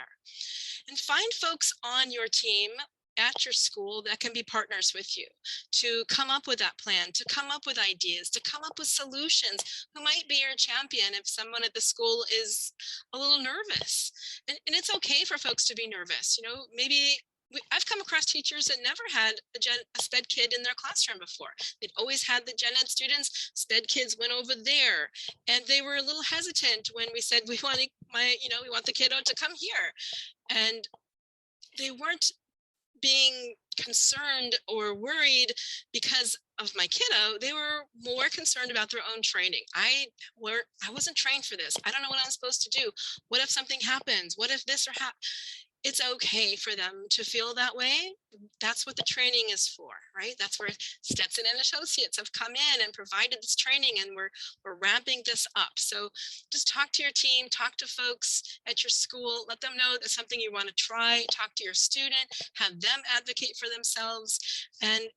And find folks on your team at your school that can be partners with you to come up with that plan, to come up with ideas, to come up with solutions, who might be your champion if someone at the school is a little nervous. And it's okay for folks to be nervous. Maybe I've come across teachers that never had a SPED kid in their classroom before. They'd always had the gen ed students. SPED kids went over there, and they were a little hesitant when we said we want the kiddo to come here, and they weren't being concerned or worried because of my kiddo. They were more concerned about their own training. I wasn't trained for this. I don't know what I'm supposed to do. What if something happens? What if this or it's okay for them to feel that way. That's what the training is for, right? That's where Stetson and Associates have come in and provided this training, and we're ramping this up. So just talk to your team, talk to folks at your school, let them know that's something you want to try, talk to your student, have them advocate for themselves, and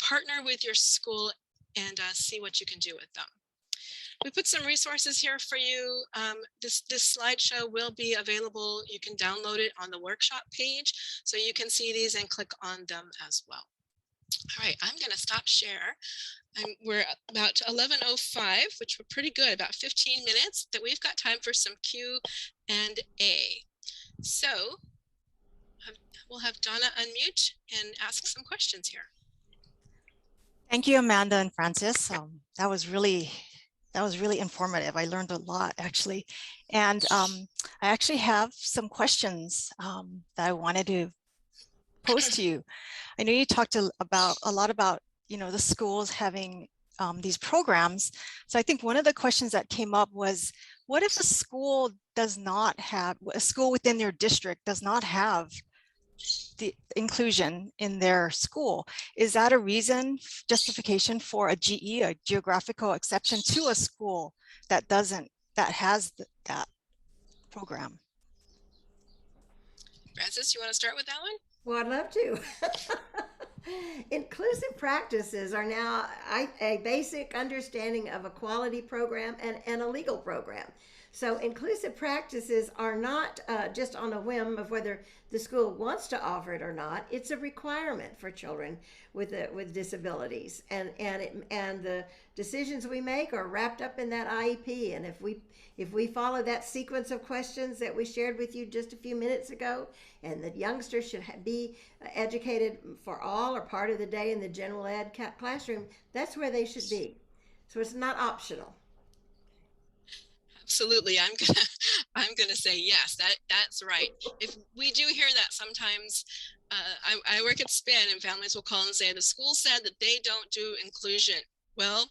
partner with your school and see what you can do with them. We put some resources here for you. This slideshow will be available. You can download it on the workshop page, so you can see these and click on them as well. All right, I'm going to stop share. We're about 11:05, which we're pretty good, about 15 minutes that we've got time for some Q&A. So we'll have Donna unmute and ask some questions here. Thank you, Amanda and Francis. That was really informative. I learned a lot, actually. And I actually have some questions that I wanted to pose to you. I know you talked a lot about, the schools having these programs. So I think one of the questions that came up was, What if a school does not have, a school within their district does not have the inclusion in their school? Is that a reason, justification for a GE, a geographical exception, to a school that doesn't, that has that program? Francis, you want to start with that one? Well, I'd love to. Inclusive practices are now a basic understanding of a quality program and a legal program. So inclusive practices are not just on a whim of whether the school wants to offer it or not. It's a requirement for children with disabilities, and the decisions we make are wrapped up in that IEP. And if we follow that sequence of questions that we shared with you just a few minutes ago, and that youngsters should be educated for all or part of the day in the general ed classroom, that's where they should be. So it's not optional. Absolutely. I'm gonna say yes, that's right. If we do hear that sometimes, I work at SPIN, and families will call and say the school said that they don't do inclusion. Well,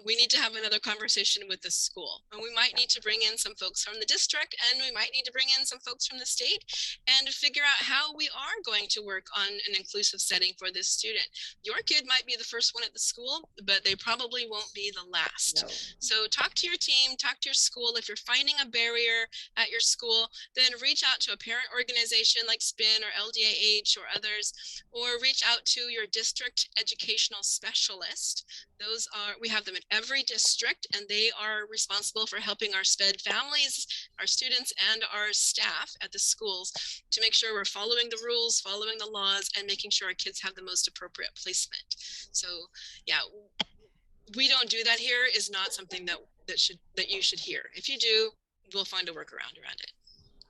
we need to have another conversation with the school, and we might need to bring in some folks from the district, and we might need to bring in some folks from the state, and figure out how we are going to work on an inclusive setting for this student. Your kid might be the first one at the school, but they probably won't be the last. No. So talk to your team, talk to your school. If you're finding a barrier at your school, then reach out to a parent organization like SPIN or LDAH or others, or reach out to your district educational specialist. We have them in every district, and they are responsible for helping our SPED families, our students, and our staff at the schools to make sure we're following the rules, following the laws, and making sure our kids have the most appropriate placement. So yeah, we don't do that here is not something that you should hear. If you do, we'll find a workaround around it.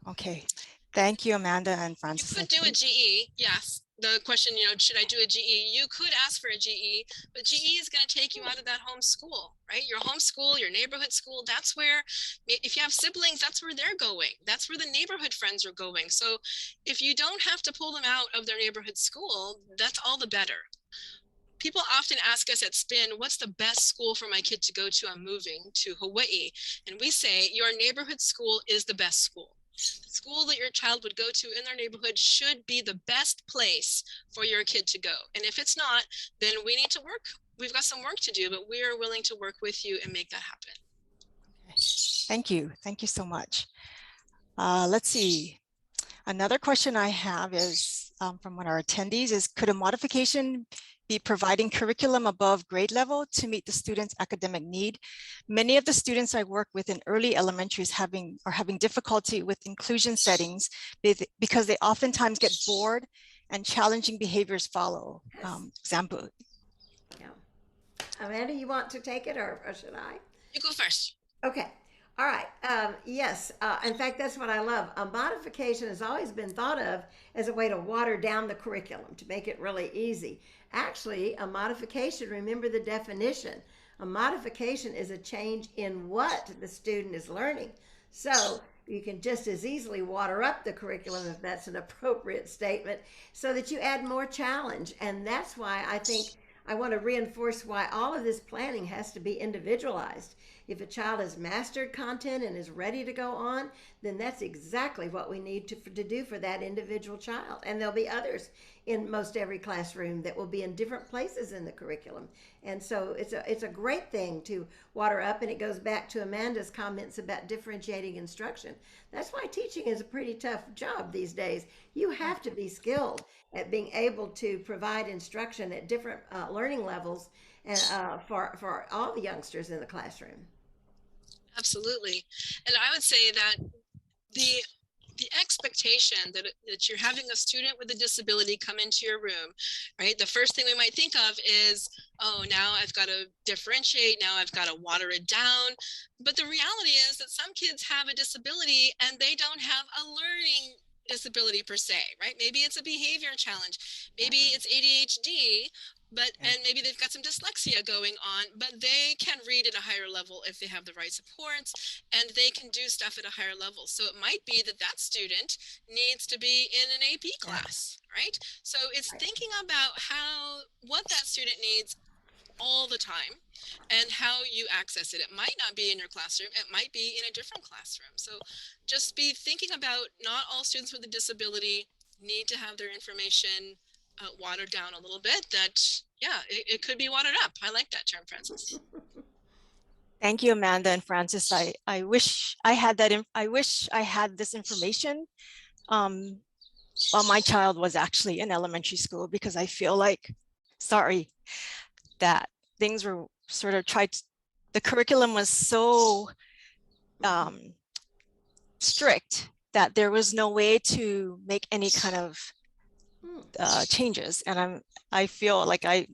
Okay, thank you, Amanda and Francis. You could do a GE, yes. The question, should I do a GE? You could ask for a GE, but GE is going to take you out of that home school, right? Your home school, your neighborhood school, that's where, if you have siblings, that's where they're going. That's where the neighborhood friends are going. So if you don't have to pull them out of their neighborhood school, that's all the better. People often ask us at SPIN, what's the best school for my kid to go to? I'm moving to Hawaii. And we say, your neighborhood school is the best school. The school that your child would go to in their neighborhood should be the best place for your kid to go. And if it's not, then we need to work. We've got some work to do, but we are willing to work with you and make that happen. Okay. Thank you. Thank you so much. Let's see. Another question I have is from one of our attendees is, could a modification be providing curriculum above grade level to meet the student's academic need? Many of the students I work with in early elementaries are having difficulty with inclusion settings because they oftentimes get bored and challenging behaviors follow. Example. Yeah. Amanda, you want to take it, or should I? You go first. Okay. All right. Yes. In fact, that's what I love. A modification has always been thought of as a way to water down the curriculum, to make it really easy. Actually, a modification, remember the definition, a modification is a change in what the student is learning. So you can just as easily water up the curriculum, if that's an appropriate statement, so that you add more challenge. And that's why I think I want to reinforce why all of this planning has to be individualized. If a child has mastered content and is ready to go on, then that's exactly what we need to do for that individual child. And there'll be others in most every classroom that will be in different places in the curriculum. And so it's a great thing to water up, and it goes back to Amanda's comments about differentiating instruction. That's why teaching is a pretty tough job these days. You have to be skilled at being able to provide instruction at different learning levels and for all the youngsters in the classroom. Absolutely. And I would say that the expectation that you're having a student with a disability come into your room, right? The first thing we might think of is, oh, now I've got to differentiate, now I've got to water it down. But the reality is that some kids have a disability and they don't have a learning disability per se, right? Maybe it's a behavior challenge, maybe it's ADHD, and maybe they've got some dyslexia going on, but they can read at a higher level if they have the right supports, and they can do stuff at a higher level. So it might be that student needs to be in an AP class, right? So it's thinking about what that student needs all the time, and how you access it. It might not be in your classroom, it might be in a different classroom. So just be thinking about, not all students with a disability need to have their information watered down a little bit. That, yeah, it could be watered up. I like that term, Francis. Thank you, Amanda and Francis. I wish I had that. I wish I had this information while my child was actually in elementary school, because I feel like, sorry, that things were sort of the curriculum was so strict that there was no way to make any kind of changes. And I feel like I'm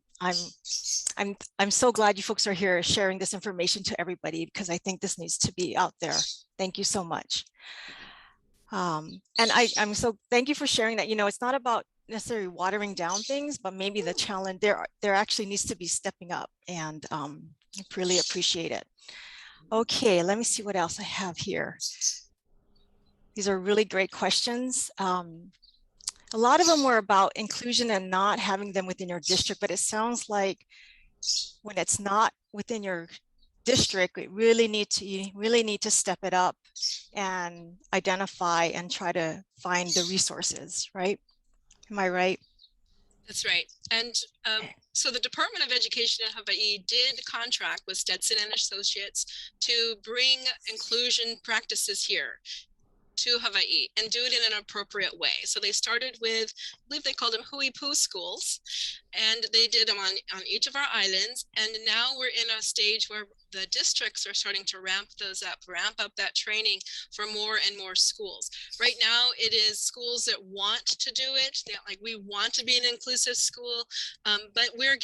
so glad you folks are here sharing this information to everybody, because I think this needs to be out there. Thank you so much. And I'm so, thank you for sharing that. You know, it's not about necessarily watering down things, but maybe the challenge there actually needs to be stepping up, and I really appreciate it. Okay, let me see what else I have here. These are really great questions. A lot of them were about inclusion and not having them within your district, but it sounds like when it's not within your district, you really need to step it up and identify and try to find the resources, right? Am I right? That's right. And so the Department of Education in Hawaii did contract with Stetson and Associates to bring inclusion practices here to Hawaii and do it in an appropriate way. So they started with, I believe they called them Hui Pu schools, and they did them on each of our islands. And now we're in a stage where the districts are starting to ramp up that training for more and more schools. Right now, it is schools that want to do it. Like, we want to be an inclusive school, but we're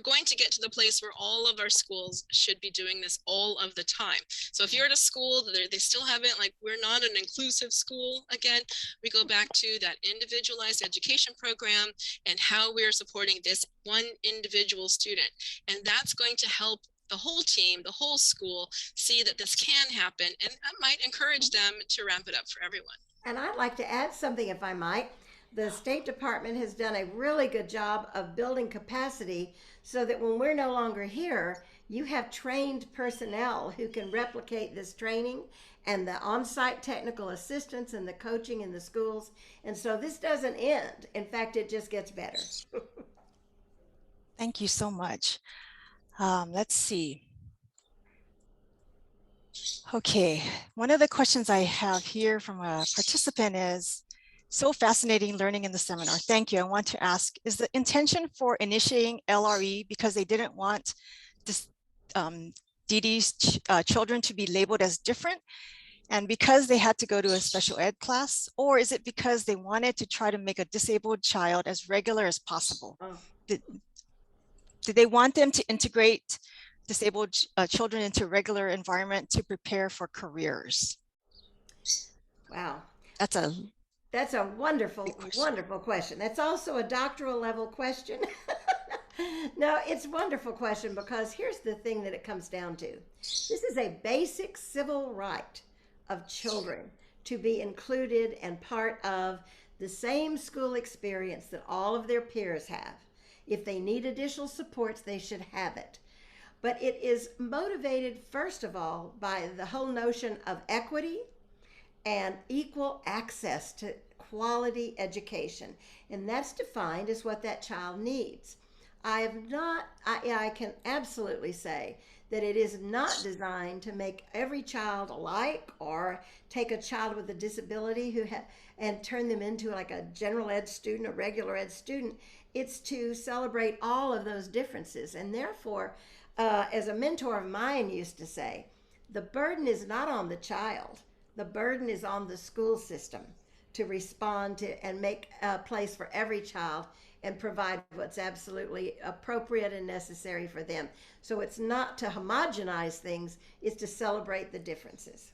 going to get to the place where all of our schools should be doing this all of the time. So if you're at a school that they still haven't, like, we're not an inclusive school, again, we go back to that individualized education program and how we're supporting this one individual student. And that's going to help the whole team, the whole school, see that this can happen, and that might encourage them to ramp it up for everyone. And I'd like to add something, if I might. The State Department has done a really good job of building capacity so that when we're no longer here, you have trained personnel who can replicate this training, and the on-site technical assistance and the coaching in the schools. And so this doesn't end. In fact, it just gets better. Thank you so much. Let's see. Okay, one of the questions I have here from a participant is, so fascinating learning in the seminar. Thank you. I want to ask, is the intention for initiating LRE because they didn't want this DD's children to be labeled as different, and because they had to go to a special ed class, or is it because they wanted to try to make a disabled child as regular as possible? Oh. Did they want them to integrate disabled children into regular environment to prepare for careers? Wow. That's a wonderful question. That's also a doctoral level question. No, it's a wonderful question, because here's the thing that it comes down to. This is a basic civil right of children to be included and part of the same school experience that all of their peers have. If they need additional supports, they should have it. But it is motivated, first of all, by the whole notion of equity and equal access to quality education. And that's defined as what that child needs. I can absolutely say that it is not designed to make every child alike, or take a child with a disability and turn them into like a general ed student, a regular ed student. It's to celebrate all of those differences. And therefore, as a mentor of mine used to say, the burden is not on the child. The burden is on the school system to respond to and make a place for every child and provide what's absolutely appropriate and necessary for them. So it's not to homogenize things, it's to celebrate the differences.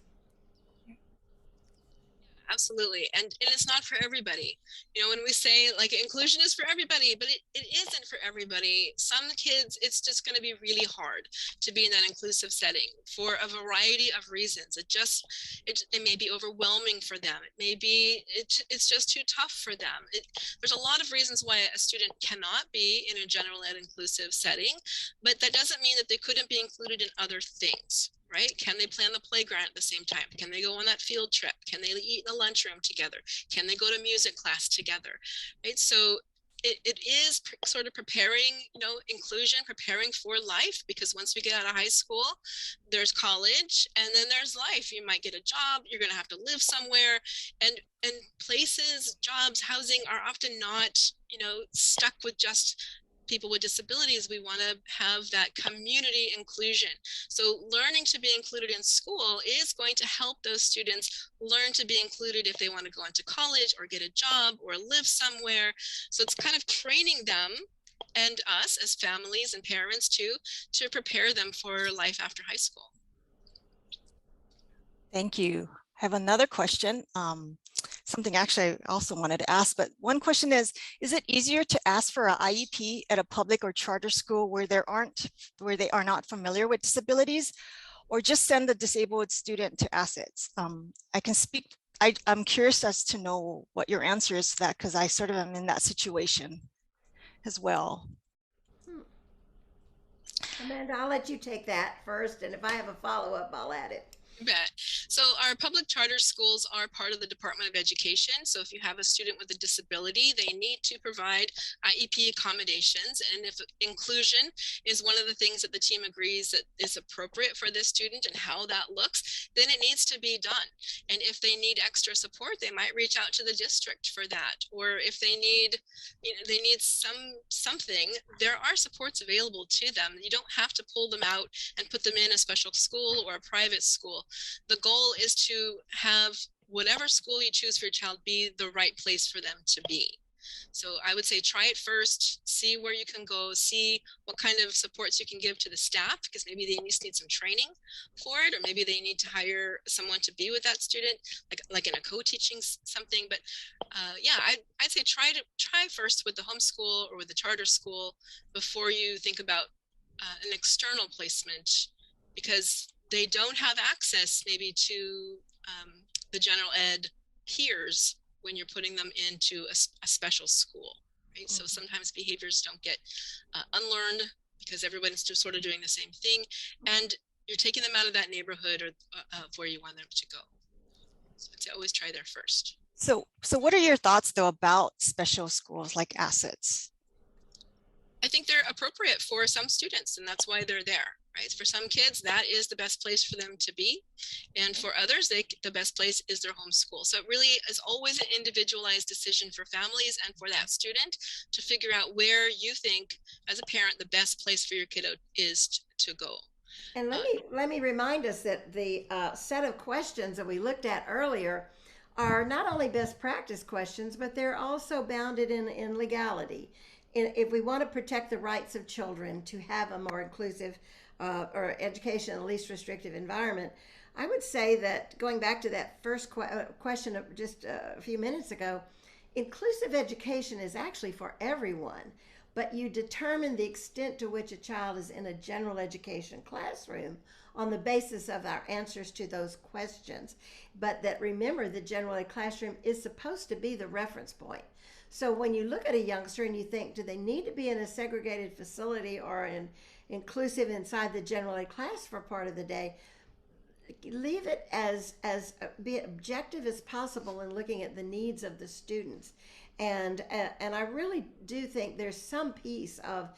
Absolutely. And it's not for everybody. You know, when we say like inclusion is for everybody, but it isn't for everybody. Some kids, it's just going to be really hard to be in that inclusive setting for a variety of reasons. It may be overwhelming for them. It may be, it's just too tough for them. There's a lot of reasons why a student cannot be in a general ed inclusive setting, but that doesn't mean that they couldn't be included in other things. Right? Can they play on the playground at the same time? Can they go on that field trip? Can they eat in the lunchroom together? Can they go to music class together? Right? So it is sort of preparing, you know, inclusion, preparing for life, because once we get out of high school, there's college and then there's life. You might get a job, you're going to have to live somewhere, and places, jobs, housing are often not, you know, stuck with just people with disabilities. We want to have that community inclusion. So learning to be included in school is going to help those students learn to be included if they want to go into college or get a job or live somewhere. So it's kind of training them and us as families and parents too, to prepare them for life after high school. Thank you. I have another question. Something actually I also wanted to ask, but one question is it easier to ask for an IEP at a public or charter school where they are not familiar with disabilities, or just send the disabled student to assets? I can speak, I'm curious as to know what your answer is to that, because I sort of am in that situation as well. Amanda, I'll let you take that first, and if I have a follow-up, I'll add it. You bet. So our public charter schools are part of the Department of Education. So if you have a student with a disability, they need to provide IEP accommodations. And if inclusion is one of the things that the team agrees that is appropriate for this student and how that looks, then it needs to be done. And if they need extra support, they might reach out to the district for that. Or if they need, you know, they need something, there are supports available to them. You don't have to pull them out and put them in a special school or a private school. The goal is to have whatever school you choose for your child be the right place for them to be. So I would say try it first, see where you can go, see what kind of supports you can give to the staff, because maybe they just need some training for it, or maybe they need to hire someone to be with that student, like in a co-teaching something. But yeah, I'd say try first with the homeschool or with the charter school before you think about an external placement, because they don't have access maybe to the general ed peers when you're putting them into a special school, right? Mm-hmm. So sometimes behaviors don't get unlearned because everyone's just sort of doing the same thing, and you're taking them out of that neighborhood or of where you want them to go. So I'd always try there first. So what are your thoughts though about special schools like assets? I think they're appropriate for some students, and that's why they're there. Right? For some kids, that is the best place for them to be. And for others, the best place is their home school. So it really is always an individualized decision for families and for that student to figure out where you think, as a parent, the best place for your kiddo is to go. And let me remind us that the set of questions that we looked at earlier are not only best practice questions, but they're also bounded in legality. If we want to protect the rights of children to have a more inclusive or education in a least restrictive environment, I would say that, going back to that first question of just a few minutes ago, inclusive education is actually for everyone, but you determine the extent to which a child is in a general education classroom on the basis of our answers to those questions. But that, remember, the general ed classroom is supposed to be the reference point. So when you look at a youngster and you think, do they need to be in a segregated facility or inclusive inside the general ed class for part of the day, leave it as be objective as possible in looking at the needs of the students. And I really do think there's some piece of,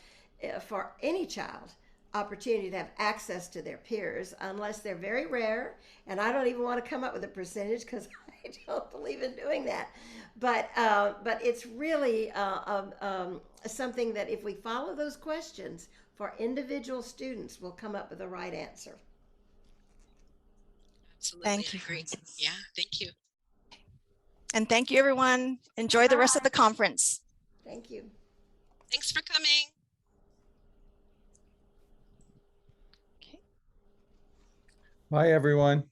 for any child, opportunity to have access to their peers, unless they're very rare. And I don't even want to come up with a percentage because I don't believe in doing that. But it's really something that if we follow those questions for individual students, we'll come up with the right answer. Absolutely. Thank you. Yeah, thank you. And thank you, everyone. Enjoy the rest of the conference. Thank you. Thanks for coming. Bye, everyone.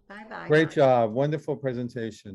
Bye. Bye-bye. Great job. Wonderful presentation.